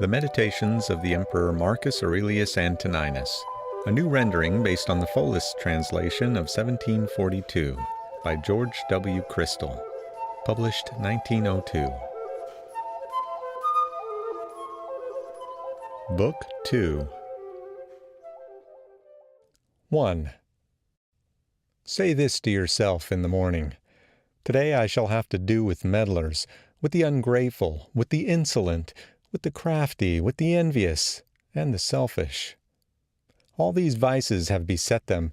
The Meditations of the Emperor Marcus Aurelius Antoninus, a new rendering based on the fullest translation of 1742 by George W. Chrystal, published 1902. Book 2. 1. Say this to yourself in the morning. Today I shall have to do with meddlers, with the ungrateful, with the insolent, with the crafty, with the envious, and the selfish. All these vices have beset them,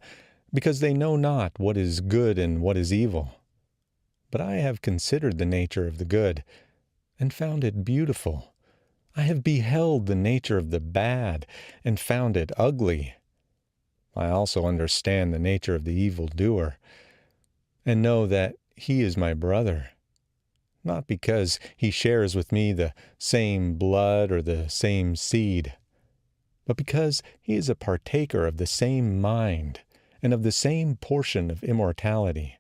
because they know not what is good and what is evil. But I have considered the nature of the good, and found it beautiful. I have beheld the nature of the bad, and found it ugly. I also understand the nature of the evildoer, and know that he is my brother, not because he shares with me the same blood or the same seed, but because he is a partaker of the same mind and of the same portion of immortality.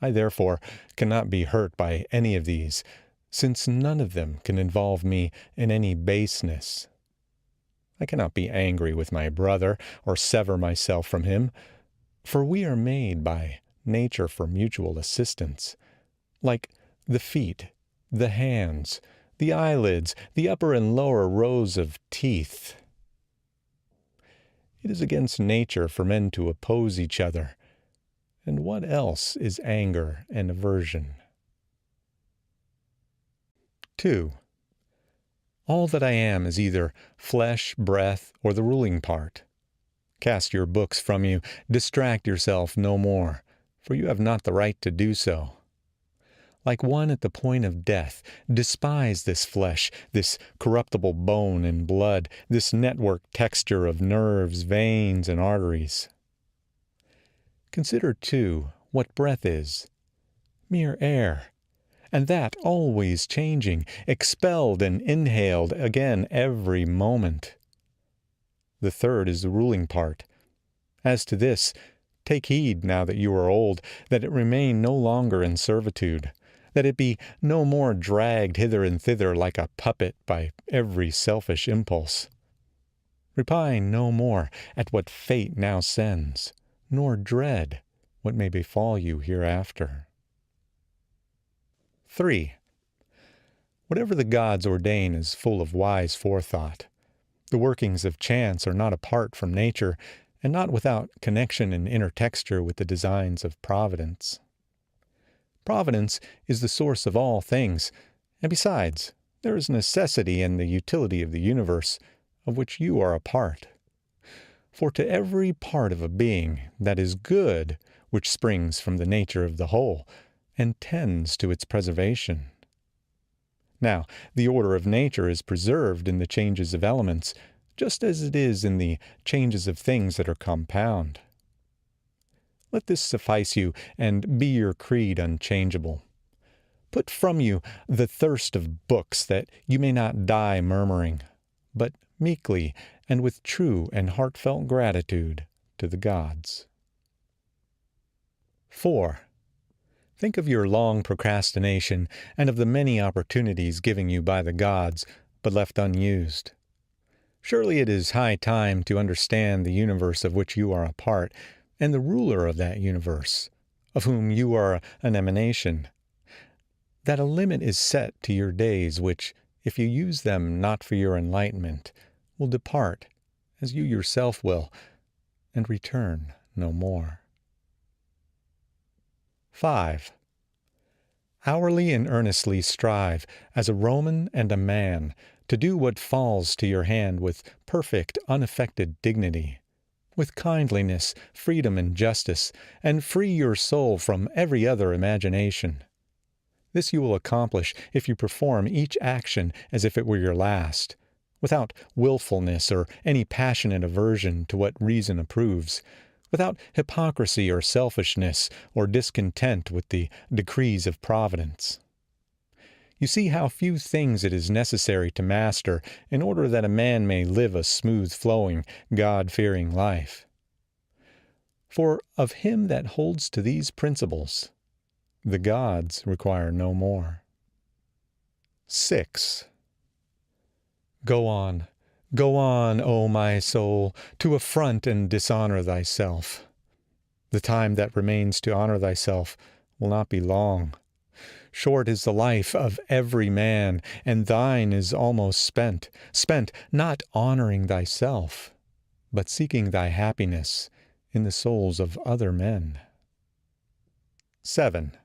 I therefore cannot be hurt by any of these, since none of them can involve me in any baseness. I cannot be angry with my brother or sever myself from him, for we are made by nature for mutual assistance, like the feet, the hands, the eyelids, the upper and lower rows of teeth. It is against nature for men to oppose each other. And what else is anger and aversion? 2. All that I am is either flesh, breath, or the ruling part. Cast your books from you, distract yourself no more, for you have not the right to do so. Like one at the point of death, despise this flesh, this corruptible bone and blood, this network texture of nerves, veins, and arteries. Consider, too, what breath is. Mere air, and that always changing, expelled and inhaled again every moment. The third is the ruling part. As to this, take heed, now that you are old, that it remain no longer in servitude, that it be no more dragged hither and thither like a puppet by every selfish impulse. Repine no more at what fate now sends, nor dread what may befall you hereafter. 3. Whatever the gods ordain is full of wise forethought. The workings of chance are not apart from nature, and not without connection and intertexture with the designs of Providence. Providence is the source of all things, and besides, there is necessity in the utility of the universe, of which you are a part. For to every part of a being that is good, which springs from the nature of the whole, and tends to its preservation. Now, the order of nature is preserved in the changes of elements, just as it is in the changes of things that are compound. Let this suffice you, and be your creed unchangeable. Put from you the thirst of books, that you may not die murmuring, but meekly and with true and heartfelt gratitude to the gods. 4. Think of your long procrastination, and of the many opportunities given you by the gods, but left unused. Surely it is high time to understand the universe of which you are a part, and the ruler of that universe, of whom you are an emanation. That a limit is set to your days which, if you use them not for your enlightenment, will depart, as you yourself will, and return no more. 5. Hourly and earnestly strive, as a Roman and a man, to do what falls to your hand with perfect, unaffected dignity, with kindliness, freedom, and justice, and free your soul from every other imagination. This you will accomplish if you perform each action as if it were your last, without willfulness or any passionate aversion to what reason approves, without hypocrisy or selfishness or discontent with the decrees of Providence. You see how few things it is necessary to master in order that a man may live a smooth-flowing, God-fearing life. For of him that holds to these principles, the gods require no more. 6. Go on, O my soul, to affront and dishonor thyself. The time that remains to honor thyself will not be long. Short is the life of every man, and thine is almost spent not honoring thyself, but seeking thy happiness in the souls of other men. 7.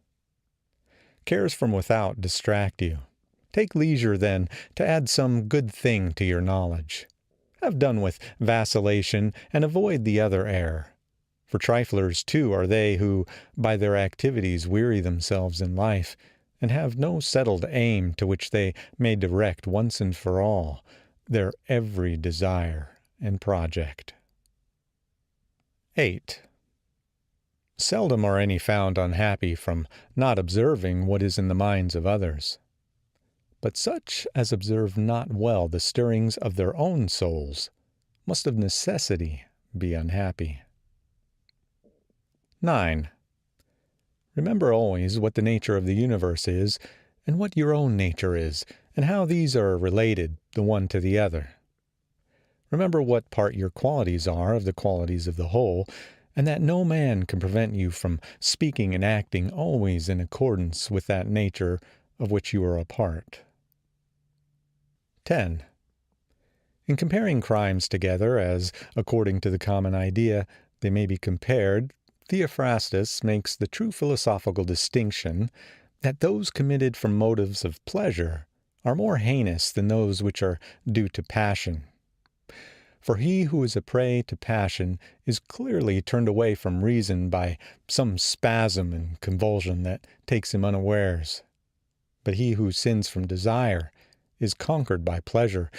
Cares from without distract you. Take leisure, then, to add some good thing to your knowledge. Have done with vacillation, and avoid the other error. For triflers, too, are they who, by their activities, weary themselves in life, and have no settled aim to which they may direct once and for all their every desire and project. 8. Seldom are any found unhappy from not observing what is in the minds of others. But such as observe not well the stirrings of their own souls must of necessity be unhappy. 9. Remember always what the nature of the universe is, and what your own nature is, and how these are related the one to the other. Remember what part your qualities are of the qualities of the whole, and that no man can prevent you from speaking and acting always in accordance with that nature of which you are a part. 10. In comparing crimes together, as, according to the common idea, they may be compared, Theophrastus makes the true philosophical distinction that those committed from motives of pleasure are more heinous than those which are due to passion. For he who is a prey to passion is clearly turned away from reason by some spasm and convulsion that takes him unawares. But he who sins from desire is conquered by pleasure,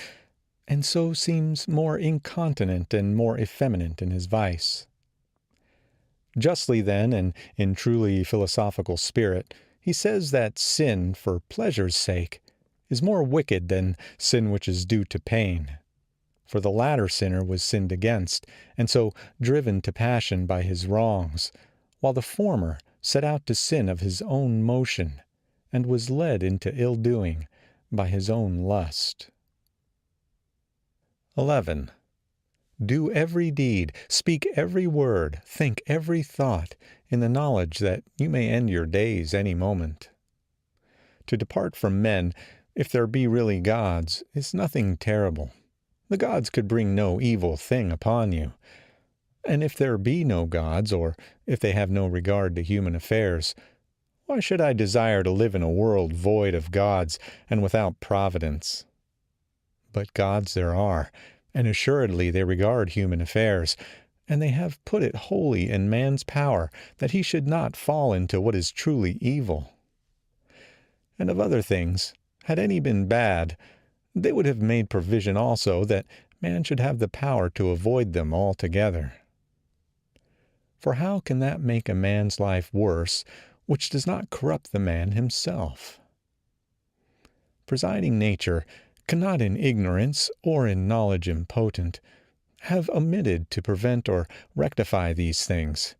and so seems more incontinent and more effeminate in his vice. Justly, then, and in truly philosophical spirit, he says that sin for pleasure's sake is more wicked than sin which is due to pain. For the latter sinner was sinned against, and so driven to passion by his wrongs, while the former set out to sin of his own motion, and was led into ill-doing by his own lust. 11. Do every deed, speak every word, think every thought, in the knowledge that you may end your days any moment. To depart from men, if there be really gods, is nothing terrible. The gods could bring no evil thing upon you. And if there be no gods, or if they have no regard to human affairs, why should I desire to live in a world void of gods and without providence? But gods there are, and assuredly they regard human affairs, and they have put it wholly in man's power that he should not fall into what is truly evil. And of other things, had any been bad, they would have made provision also that man should have the power to avoid them altogether. For how can that make a man's life worse which does not corrupt the man himself? Presiding nature cannot in ignorance, or in knowledge impotent, have omitted to prevent or rectify these things.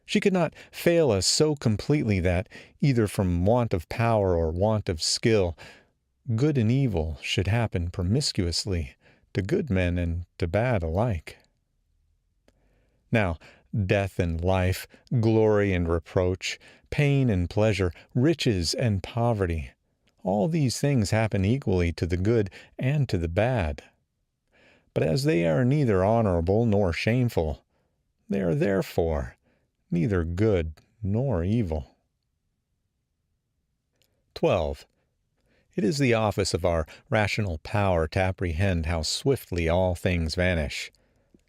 She could not fail us so completely that, either from want of power or want of skill, good and evil should happen promiscuously to good men and to bad alike. Now, death and life, glory and reproach, pain and pleasure, riches and poverty, all these things happen equally to the good and to the bad. But as they are neither honorable nor shameful, they are therefore neither good nor evil. 12. It is the office of our rational power to apprehend how swiftly all things vanish,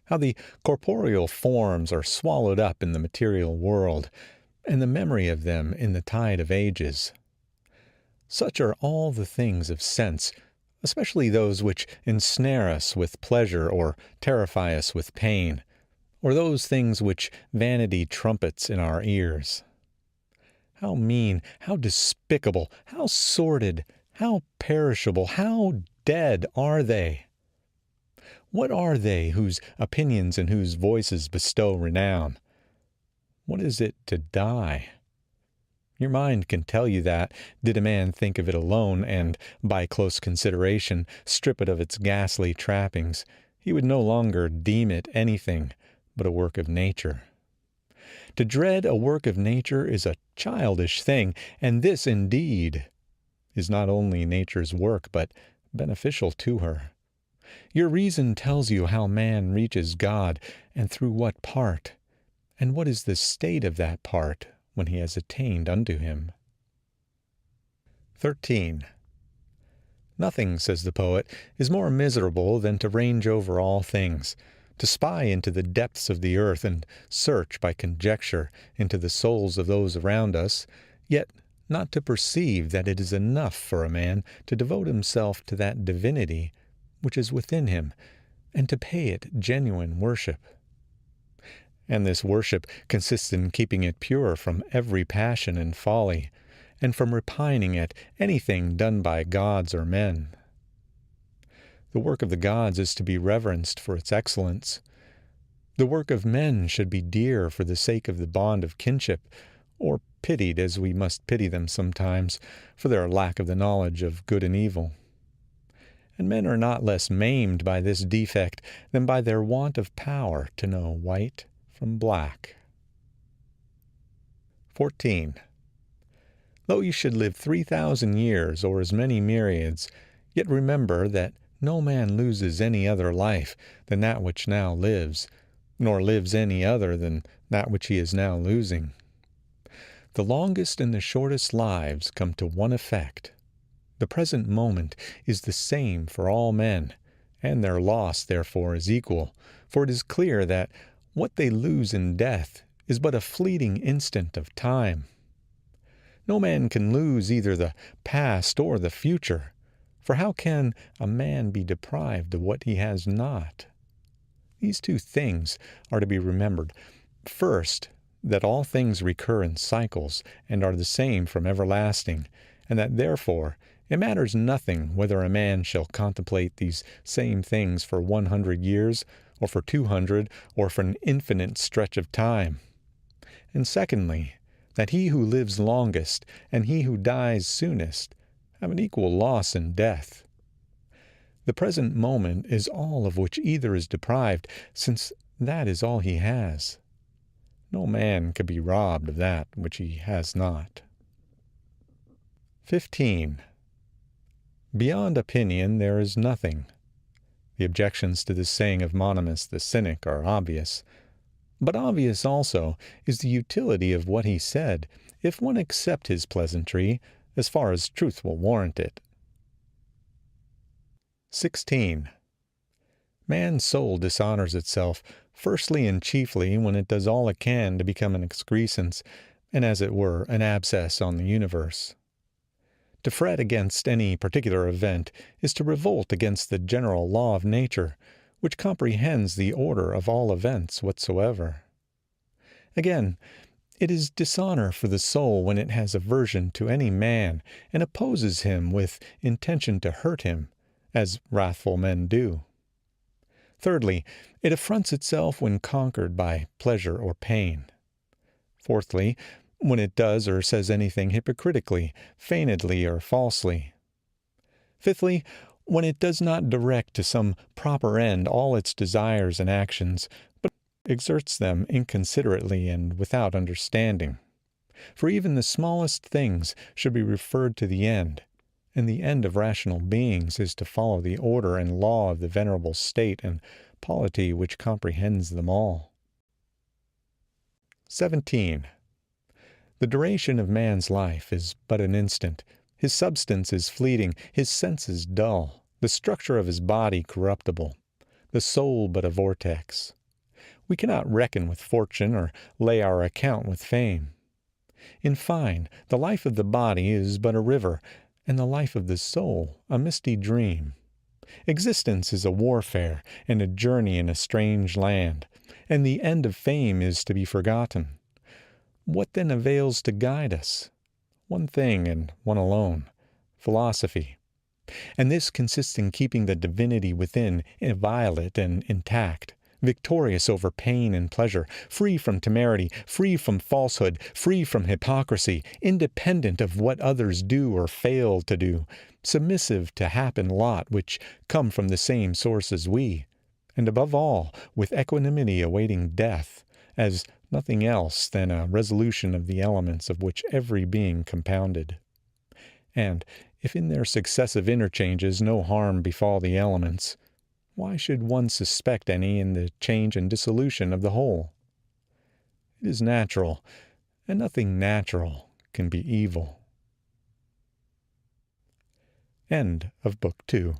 how the corporeal forms are swallowed up in the material world, and the memory of them in the tide of ages. Such are all the things of sense, especially those which ensnare us with pleasure or terrify us with pain, or those things which vanity trumpets in our ears. How mean, how despicable, how sordid, how perishable, how dead are they! What are they whose opinions and whose voices bestow renown? What is it to die? Your mind can tell you that, did a man think of it alone, and, by close consideration, strip it of its ghastly trappings, he would no longer deem it anything but a work of nature. To dread a work of nature is a childish thing, and this, indeed, is not only nature's work, but beneficial to her. Your reason tells you how man reaches God, and through what part, and what is the state of that part when he has attained unto him. 13. Nothing, says the poet, is more miserable than to range over all things, to spy into the depths of the earth, and search by conjecture into the souls of those around us, yet not to perceive that it is enough for a man to devote himself to that divinity which is within him, and to pay it genuine worship. And this worship consists in keeping it pure from every passion and folly, and from repining at anything done by gods or men. The work of the gods is to be reverenced for its excellence. The work of men should be dear for the sake of the bond of kinship, or pitied, as we must pity them sometimes, for their lack of the knowledge of good and evil. And men are not less maimed by this defect than by their want of power to know white from black. 14. Though you should live 3,000 years, or as many myriads, yet remember that no man loses any other life than that which now lives, nor lives any other than that which he is now losing. The longest and the shortest lives come to one effect. The present moment is the same for all men, and their loss therefore is equal, for it is clear that what they lose in death is but a fleeting instant of time. No man can lose either the past or the future, for how can a man be deprived of what he has not? These two things are to be remembered. First, that all things recur in cycles, and are the same from everlasting, and that therefore it matters nothing whether a man shall contemplate these same things for 100 years, or for 200, or for an infinite stretch of time. And secondly, that he who lives longest, and he who dies soonest, have an equal loss in death. The present moment is all of which either is deprived, since that is all he has. No man could be robbed of that which he has not. 15. Beyond opinion there is nothing. The objections to this saying of Antoninus the cynic are obvious. But obvious also is the utility of what he said, if one accept his pleasantry, as far as truth will warrant it. 16. Man's soul dishonors itself, firstly and chiefly when it does all it can to become an excrescence, and as it were an abscess on the universe. To fret against any particular event is to revolt against the general law of nature, which comprehends the order of all events whatsoever. Again, it is dishonor for the soul when it has aversion to any man, and opposes him with intention to hurt him, as wrathful men do. Thirdly, it affronts itself when conquered by pleasure or pain. Fourthly, when it does or says anything hypocritically, feignedly, or falsely. Fifthly, when it does not direct to some proper end all its desires and actions, but exerts them inconsiderately and without understanding. For even the smallest things should be referred to the end, and the end of rational beings is to follow the order and law of the venerable state and polity which comprehends them all. 17. The duration of man's life is but an instant. His substance is fleeting, his senses dull, the structure of his body corruptible, the soul but a vortex. We cannot reckon with fortune or lay our account with fame. In fine, the life of the body is but a river, and the life of the soul a misty dream. Existence is a warfare, and a journey in a strange land, and the end of fame is to be forgotten. What then avails to guide us? One thing, and one alone, philosophy. And this consists in keeping the divinity within inviolate and intact, victorious over pain and pleasure, free from temerity, free from falsehood, free from hypocrisy, independent of what others do or fail to do, submissive to hap and lot which come from the same source as we, and above all, with equanimity awaiting death, as nothing else than a resolution of the elements of which every being compounded. And, if in their successive interchanges no harm befall the elements, why should one suspect any in the change and dissolution of the whole? It is natural, and nothing natural can be evil. End of Book 2.